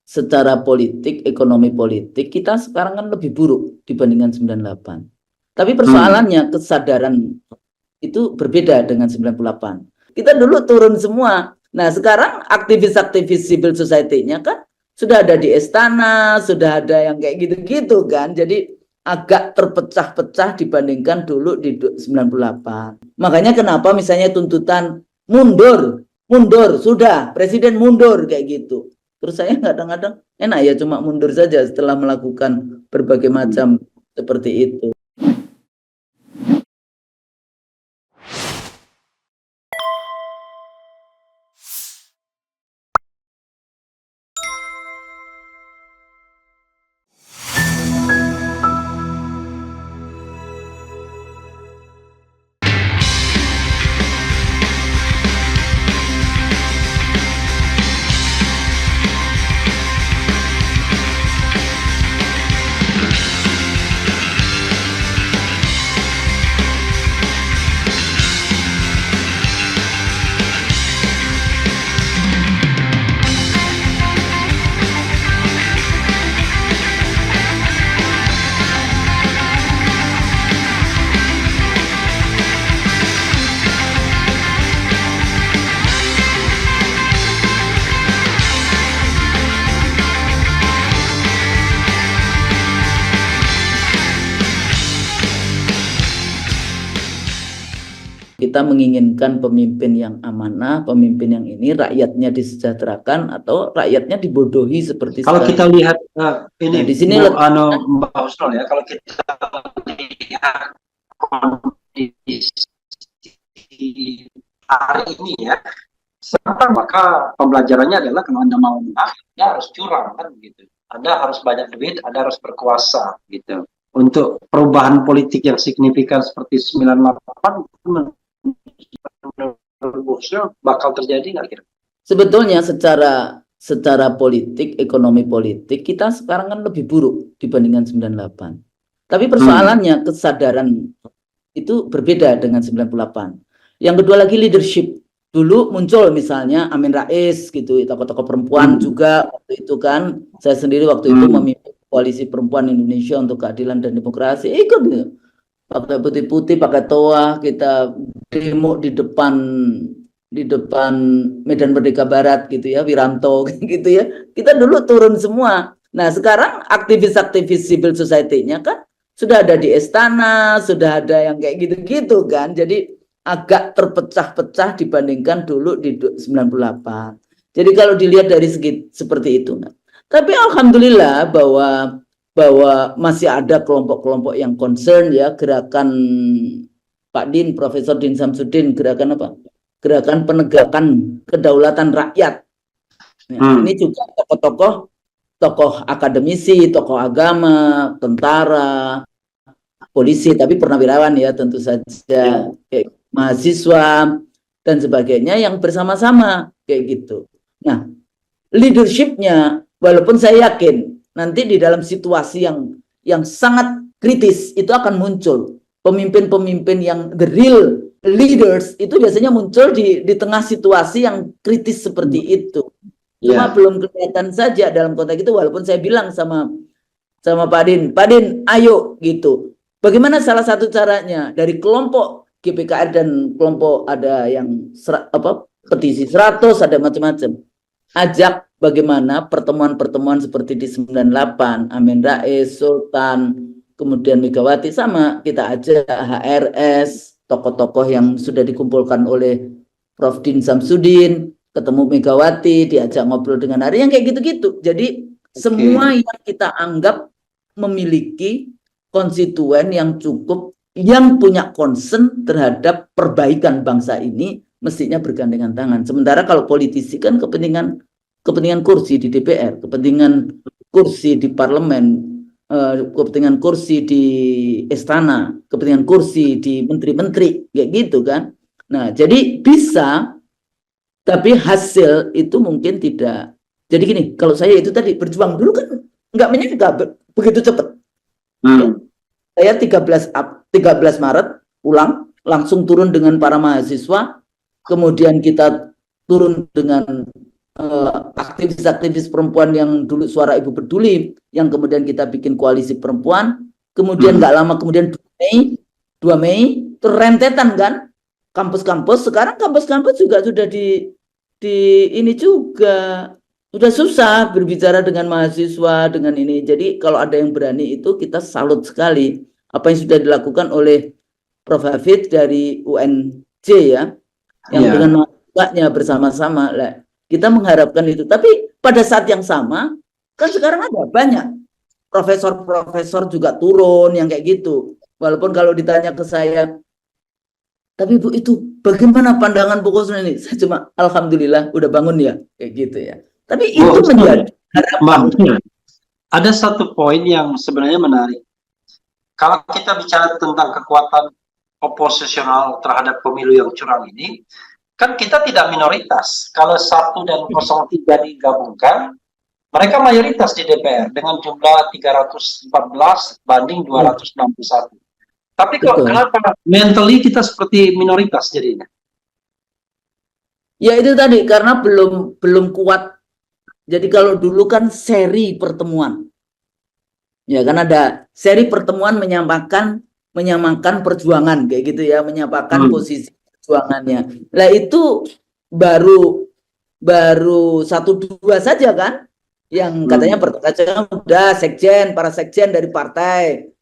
secara politik, ekonomi politik, kita sekarang kan lebih buruk dibandingkan 98. Tapi persoalannya kesadaran itu berbeda dengan 98. Kita dulu turun semua. Nah, sekarang aktivis-aktivis civil society-nya kan sudah ada di istana, sudah ada yang kayak gitu-gitu kan. Jadi agak terpecah-pecah dibandingkan dulu di 98. Makanya kenapa misalnya tuntutan mundur, sudah, presiden mundur kayak gitu. Terus saya kadang-kadang enak ya cuma mundur saja setelah melakukan berbagai macam seperti itu. Kita menginginkan pemimpin yang amanah, pemimpin yang ini rakyatnya disejahterakan atau rakyatnya dibodohi seperti kalau sekarang. kita lihat ini di sini Mbak Husnul ya, kalau kita lihat kondisi hari ini ya, maka pembelajarannya adalah kalau Anda mau menang, ya harus curang kan gitu. Anda harus banyak duit, Anda harus berkuasa gitu. Untuk perubahan politik yang signifikan seperti 98 bakal terjadi nggak kira? Sebetulnya secara politik, ekonomi politik kita sekarang kan lebih buruk dibandingkan 98. Tapi persoalannya kesadaran itu berbeda dengan 98. Yang kedua lagi leadership. Dulu muncul misalnya Amin Rais gitu, tokoh-tokoh perempuan juga waktu itu kan. Saya sendiri waktu itu memimpin Koalisi Perempuan Indonesia untuk Keadilan dan Demokrasi. Ikut gitu. Pakai putih-putih, pakai toa, kita demo di depan Medan Merdeka Barat gitu ya, Wiranto gitu ya. Kita dulu turun semua. Nah, sekarang aktivis-aktivis civil society-nya kan sudah ada di istana, sudah ada yang kayak gitu-gitu kan. Jadi agak terpecah-pecah dibandingkan dulu di 98. Jadi kalau dilihat dari segi seperti itu. Tapi alhamdulillah bahwa masih ada kelompok-kelompok yang concern ya, gerakan Pak Din, Profesor Din Samsudin, gerakan apa? Gerakan penegakan kedaulatan rakyat. Ini juga tokoh akademisi, tokoh agama, tentara, polisi, tapi purnawirawan ya tentu saja, mahasiswa dan sebagainya yang bersama-sama kayak gitu. Nah, leadershipnya, walaupun saya yakin nanti di dalam situasi yang sangat kritis itu akan muncul pemimpin-pemimpin yang the real leaders itu biasanya muncul di tengah situasi yang kritis seperti itu. Cuma belum kelihatan saja dalam konteks itu, walaupun saya bilang sama Pak Din, ayo gitu. Bagaimana salah satu caranya dari kelompok GPKR dan kelompok ada yang petisi 100 ada macam-macam. Ajak bagaimana pertemuan-pertemuan seperti di 98, Amin Rais, Sultan, kemudian Megawati, sama kita ajak HRS, tokoh-tokoh yang sudah dikumpulkan oleh Prof. Din Samsudin, ketemu Megawati, diajak ngobrol dengan hari yang kayak gitu-gitu. Jadi semua yang kita anggap memiliki konstituen yang cukup, yang punya concern terhadap perbaikan bangsa ini, mestinya bergandengan tangan. Sementara kalau politisi kan kepentingan kursi di DPR, kepentingan kursi di parlemen, kepentingan kursi di istana, kepentingan kursi di menteri-menteri, kayak gitu kan. Nah, jadi bisa, tapi hasil itu mungkin tidak. Jadi gini, kalau saya itu tadi berjuang dulu kan nggak menyangka begitu cepat. Saya 13 Maret pulang, langsung turun dengan para mahasiswa, kemudian kita turun dengan aktivis-aktivis perempuan yang dulu Suara Ibu Peduli, yang kemudian kita bikin koalisi perempuan, kemudian nggak lama kemudian 2 Mei rentetan kan kampus-kampus. Sekarang kampus-kampus juga sudah di ini juga sudah susah berbicara dengan mahasiswa dengan ini. Jadi kalau ada yang berani itu kita salut sekali apa yang sudah dilakukan oleh Prof. Hafid dari UNJ ya, yang dengan mahasiswanya bersama-sama lah. Kita mengharapkan itu. Tapi pada saat yang sama kan sekarang ada banyak profesor-profesor juga turun yang kayak gitu. Walaupun kalau ditanya ke saya, tapi Bu itu bagaimana pandangan Bu Kosun ini? Saya cuma alhamdulillah udah bangun ya, kayak gitu ya. Tapi itu menjadi harapan. Ada satu poin yang sebenarnya menarik. Kalau kita bicara tentang kekuatan oposisional terhadap pemilu yang curang ini, kan kita tidak minoritas. Kalau 1 dan 03 digabungkan, mereka mayoritas di DPR dengan jumlah 314 banding 261. Tapi kok kenapa mentally kita seperti minoritas jadinya? Ya itu tadi karena belum kuat. Jadi kalau dulu kan seri pertemuan. Ya kan ada seri pertemuan menyamakan perjuangan kayak gitu ya, menyamakan posisi perjuangannya. Lah itu baru 1-2 saja kan yang katanya udah para sekjen dari partai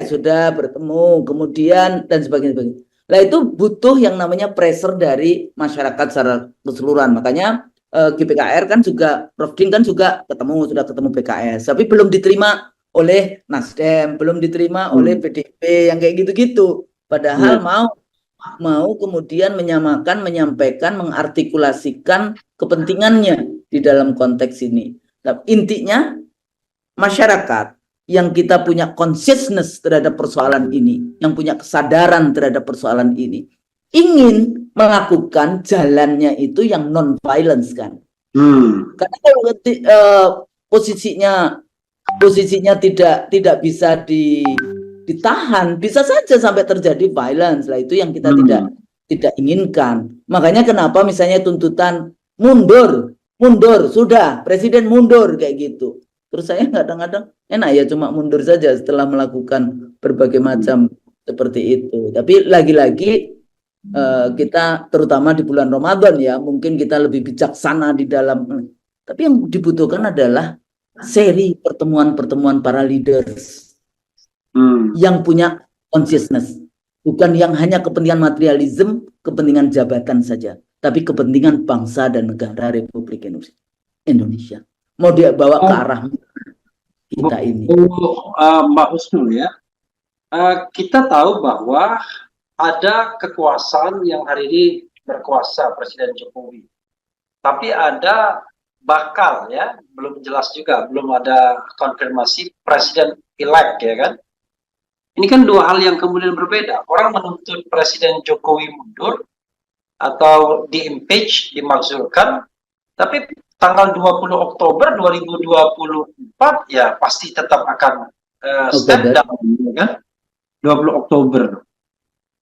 sudah bertemu kemudian dan sebagainya. Lah itu butuh yang namanya pressure dari masyarakat secara keseluruhan. Makanya GPKR kan juga, Prof. Din kan juga sudah ketemu PKS, tapi belum diterima oleh Nasdem, belum diterima oleh PDIP yang kayak gitu-gitu. Padahal mau kemudian menyampaikan, mengartikulasikan kepentingannya di dalam konteks ini. Nah, intinya masyarakat yang kita punya consciousness terhadap persoalan ini, yang punya kesadaran terhadap persoalan ini, ingin melakukan jalannya itu yang non violence kan. Karena kalau posisinya tidak bisa ditahan, bisa saja sampai terjadi violence. Lah itu yang kita tidak inginkan. Makanya kenapa misalnya tuntutan mundur, sudah presiden mundur kayak gitu. Terus saya kadang-kadang enak ya cuma mundur saja setelah melakukan berbagai macam seperti itu. Tapi lagi-lagi kita terutama di bulan Ramadan ya, mungkin kita lebih bijaksana di dalam. Tapi yang dibutuhkan adalah seri pertemuan-pertemuan para leaders yang punya consciousness, bukan yang hanya kepentingan materialisme, kepentingan jabatan saja, tapi kepentingan bangsa dan negara Republik Indonesia. Mau dia bawa ke arah kita ini. Mbak Husnul ya, kita tahu bahwa ada kekuasaan yang hari ini berkuasa Presiden Jokowi, tapi ada bakal ya, belum jelas juga, belum ada konfirmasi Presiden elect ya kan. Ini kan dua hal yang kemudian berbeda. Orang menuntut Presiden Jokowi mundur atau di-impeach, dimakzulkan, tapi tanggal 20 Oktober 2024 ya pasti tetap akan step down kan? 20 Oktober.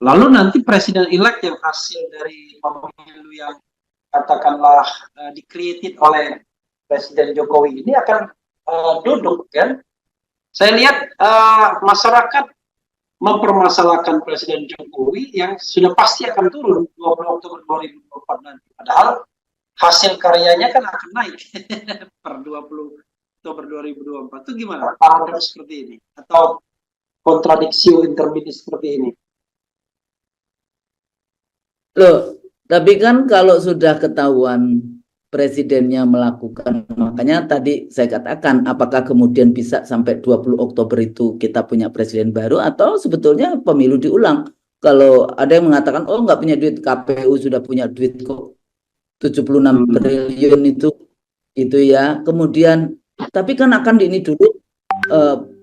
Lalu nanti Presiden elect yang hasil dari pemilu yang katakanlah di-created oleh Presiden Jokowi ini akan duduk kan. Saya lihat masyarakat mempermasalahkan Presiden Jokowi yang sudah pasti akan turun 20 Oktober 2024 nanti. Padahal hasil karyanya kan akan naik per 20 Oktober 2024. Itu gimana? Paradoks seperti ini atau kontradiksi intermedi seperti ini? Loh, tapi kan kalau sudah ketahuan presidennya melakukan, makanya tadi saya katakan apakah kemudian bisa sampai 20 Oktober itu kita punya presiden baru atau sebetulnya pemilu diulang. Kalau ada yang mengatakan oh nggak punya duit, KPU sudah punya duit kok 76 triliun itu ya. Kemudian tapi kan akan ini dulu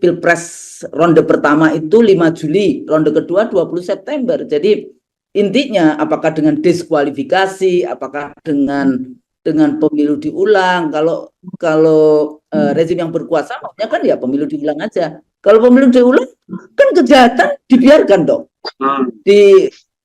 Pilpres ronde pertama itu 5 Juli, ronde kedua 20 September. Jadi intinya apakah dengan diskualifikasi, apakah dengan pemilu diulang. Kalau rezim yang berkuasa maunya kan ya pemilu diulang aja. Kalau pemilu diulang kan kejahatan dibiarkan dong.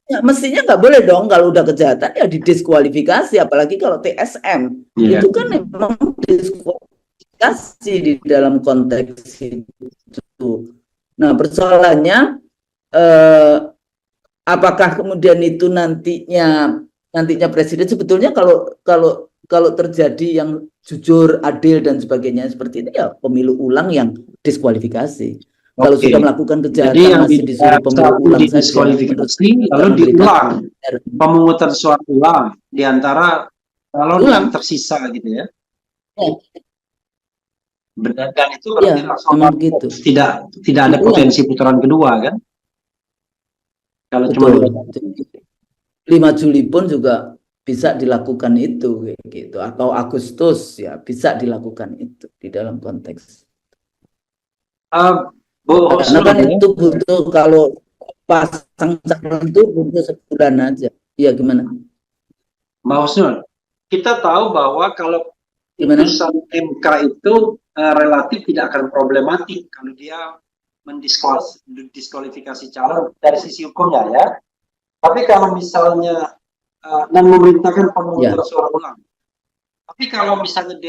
Ya, mestinya nggak boleh dong kalau udah kejahatan ya didiskualifikasi, apalagi kalau TSM Iya. itu kan memang diskualifikasi di dalam konteks itu. Nah, persoalannya apakah kemudian itu nantinya presiden sebetulnya kalau terjadi yang jujur, adil dan sebagainya seperti ini ya pemilu ulang yang diskualifikasi. Kalau Oke. sudah melakukan Jadi kejahatan yang masih disuruh pemilu satu ulang saja, menurut didiskualifikasi, saya tidak lalu memberikan diulang pemungutan suara ulang di antara calon yang ulang. tersisa gitu ya. Ya, Benar, dan itu ya, berarti langsung memang begitu. tidak ada Diulang. potensi putaran kedua kan? Kalau cuma Betul. 5 Juli pun juga bisa dilakukan itu kayak gitu, atau Agustus ya bisa dilakukan itu di dalam konteks. Bu Karena kan Husnul, itu butuh, kalau pasang calon itu butuh sebulan aja. Iya gimana? Mbak Husnul, kita tahu bahwa kalau Gimana? putusan MK itu relatif tidak akan problematik kalau dia mendiskualifikasi calon dari sisi hukumnya ya. Tapi kalau misalnya dan memerintahkan pemungutan suara ulang. Tapi kalau misalnya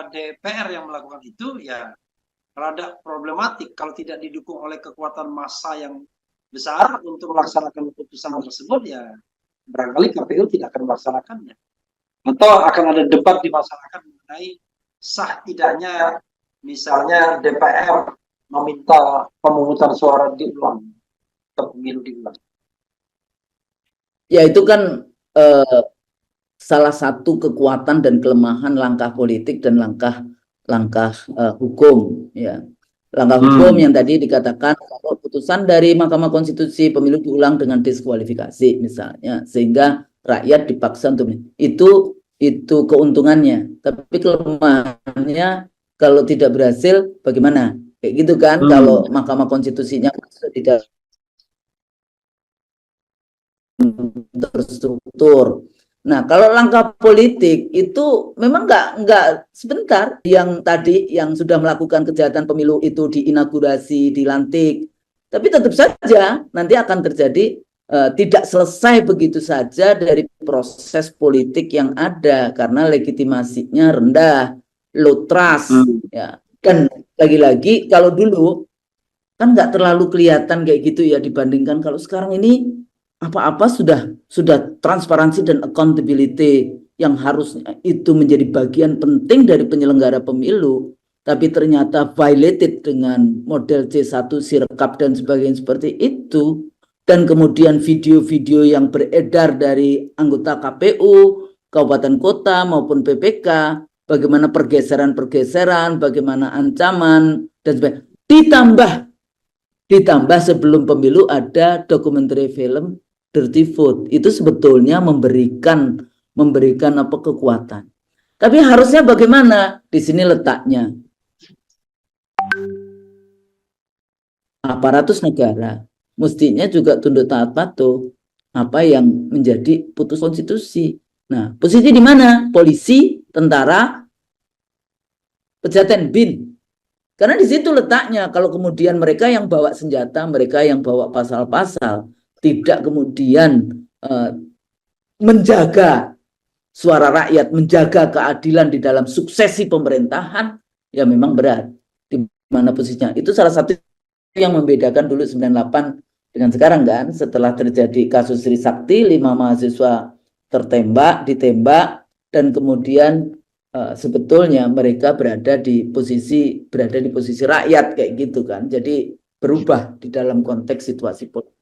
DPR yang melakukan itu ya rada problematik kalau tidak didukung oleh kekuatan massa yang besar untuk melaksanakan putusan tersebut ya barangkali KPU tidak akan melaksanakannya. Atau akan ada debat di masyarakat mengenai sah tidaknya misalnya DPR meminta pemungutan suara diulang atau pemilu diulang. Ya itu kan salah satu kekuatan dan kelemahan langkah politik dan langkah hukum ya. Langkah hukum yang tadi dikatakan kalau putusan dari Mahkamah Konstitusi pemilu diulang dengan diskualifikasi misalnya, sehingga rakyat dipaksa untuk itu keuntungannya. Tapi kelemahannya kalau tidak berhasil bagaimana? Kayak gitu kan, kalau Mahkamah Konstitusinya tidak terstruktur. Nah, kalau langkah politik itu memang nggak sebentar. Yang tadi yang sudah melakukan kejahatan pemilu itu diinaugurasi, dilantik, tapi tetap saja nanti akan terjadi tidak selesai begitu saja dari proses politik yang ada karena legitimasinya rendah, low trust, ya. Dan lagi-lagi kalau dulu kan nggak terlalu kelihatan kayak gitu ya dibandingkan kalau sekarang ini apa-apa sudah transparansi dan accountability yang harusnya itu menjadi bagian penting dari penyelenggara pemilu, tapi ternyata violated dengan model C1 Sirekap dan sebagainya seperti itu, dan kemudian video-video yang beredar dari anggota KPU, kabupaten kota maupun PPK, bagaimana pergeseran-pergeseran, bagaimana ancaman dan sebagainya, ditambah sebelum pemilu ada dokumenter film Dirty Food, itu sebetulnya memberikan apa kekuatan. Tapi harusnya bagaimana? Di sini letaknya. Aparatus negara mestinya juga tunduk taat patuh apa yang menjadi putus konstitusi. Nah, posisi di mana? Polisi, tentara, pejaten BIN. Karena di situ letaknya. Kalau kemudian mereka yang bawa senjata, mereka yang bawa pasal-pasal, tidak kemudian menjaga suara rakyat, menjaga keadilan di dalam suksesi pemerintahan, ya memang berat. Di mana posisinya? Itu salah satu yang membedakan dulu 98 dengan sekarang kan. Setelah terjadi kasus Trisakti, 5 mahasiswa ditembak, dan kemudian sebetulnya mereka berada di posisi rakyat kayak gitu kan. Jadi berubah di dalam konteks situasi politik.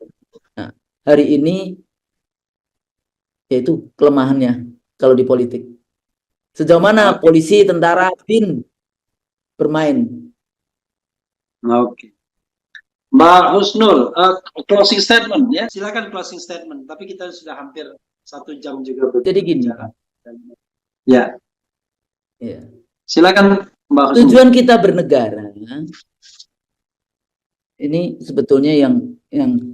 Nah, hari ini yaitu kelemahannya kalau di politik. Sejauh mana polisi, tentara, BIN bermain? Oke. Mbak Husnul, closing statement ya, silakan closing statement. Tapi kita sudah hampir 1 jam juga berbicara. Jadi gini, ya, silakan Mbak Husnul. tujuan kita bernegara ini sebetulnya yang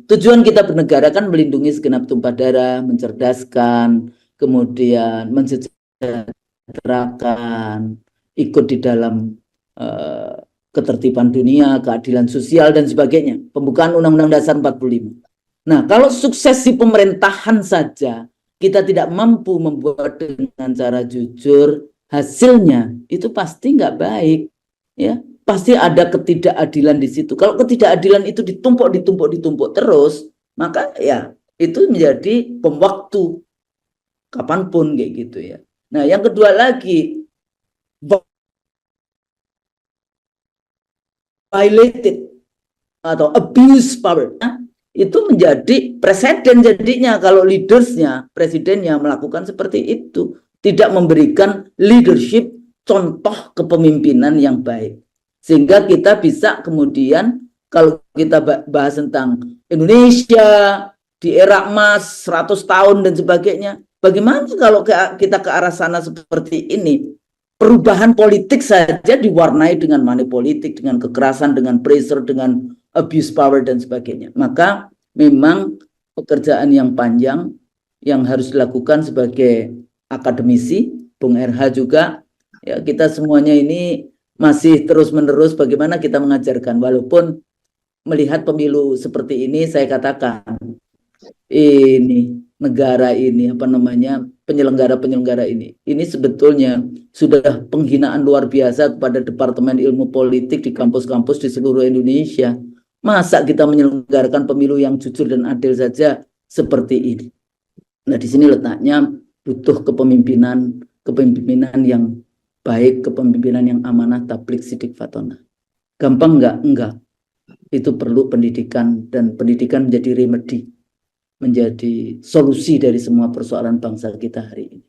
tujuan kita bernegara kan melindungi segenap tumpah darah, mencerdaskan, kemudian mensejahterakan, ikut di dalam ketertiban dunia, keadilan sosial dan sebagainya. Pembukaan Undang-Undang Dasar 45. Nah, kalau suksesi pemerintahan saja kita tidak mampu membuat dengan cara jujur, hasilnya itu pasti nggak baik, ya. Pasti ada ketidakadilan di situ. Kalau ketidakadilan itu ditumpuk terus, maka ya itu menjadi bom waktu kapanpun kayak gitu ya. Nah, yang kedua lagi, violated atau abuse power, itu menjadi presiden jadinya kalau leadersnya, presidennya melakukan seperti itu, tidak memberikan leadership, contoh kepemimpinan yang baik, sehingga kita bisa kemudian kalau kita bahas tentang Indonesia di era emas 100 tahun dan sebagainya, bagaimana kalau kita ke arah sana seperti ini? Perubahan politik saja diwarnai dengan money politik, dengan kekerasan, dengan pressure, dengan abuse power dan sebagainya. Maka memang pekerjaan yang panjang yang harus dilakukan sebagai akademisi, Bung RH juga, ya kita semuanya ini masih terus-menerus bagaimana kita mengajarkan, walaupun melihat pemilu seperti ini, saya katakan ini negara ini apa namanya penyelenggara ini sebetulnya sudah penghinaan luar biasa kepada Departemen Ilmu Politik di kampus-kampus di seluruh Indonesia. Masa kita menyelenggarakan pemilu yang jujur dan adil saja seperti ini? Nah, di sini letaknya butuh kepemimpinan yang baik, kepemimpinan yang amanah, tablik sidik fatona. Gampang enggak? Enggak. Itu perlu pendidikan, dan pendidikan menjadi remedi, menjadi solusi dari semua persoalan bangsa kita hari ini.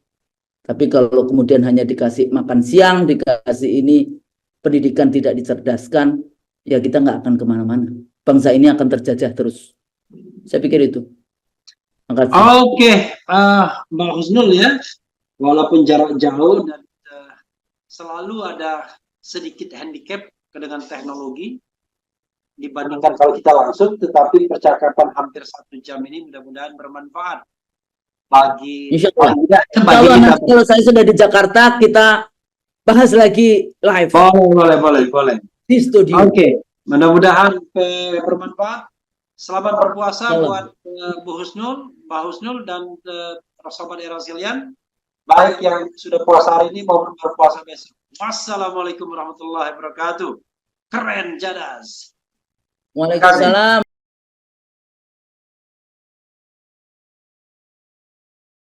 Tapi kalau kemudian hanya dikasih makan siang, dikasih ini, pendidikan tidak dicerdaskan, ya kita nggak akan kemana-mana. Bangsa ini akan terjajah terus. Saya pikir itu. Makasih. Oke, Mbak Husnul ya, walaupun jarak jauh dan selalu ada sedikit handicap dengan teknologi, dibandingkan kalau kita langsung, tetapi percakapan hampir 1 jam ini mudah-mudahan bermanfaat bagi Insya Allah, kalau saya sudah di Jakarta, kita bahas lagi live. Boleh. Di studio. Oke, mudah-mudahan bermanfaat. Selamat berpuasa buat Bu Husnul, Mbak Husnul, dan Sobat Era Zilian, baik yang sudah puasa hari ini maupun berpuasa besok. Wassalamualaikum warahmatullahi wabarakatuh. Keren, jadas. Waalaikumsalam.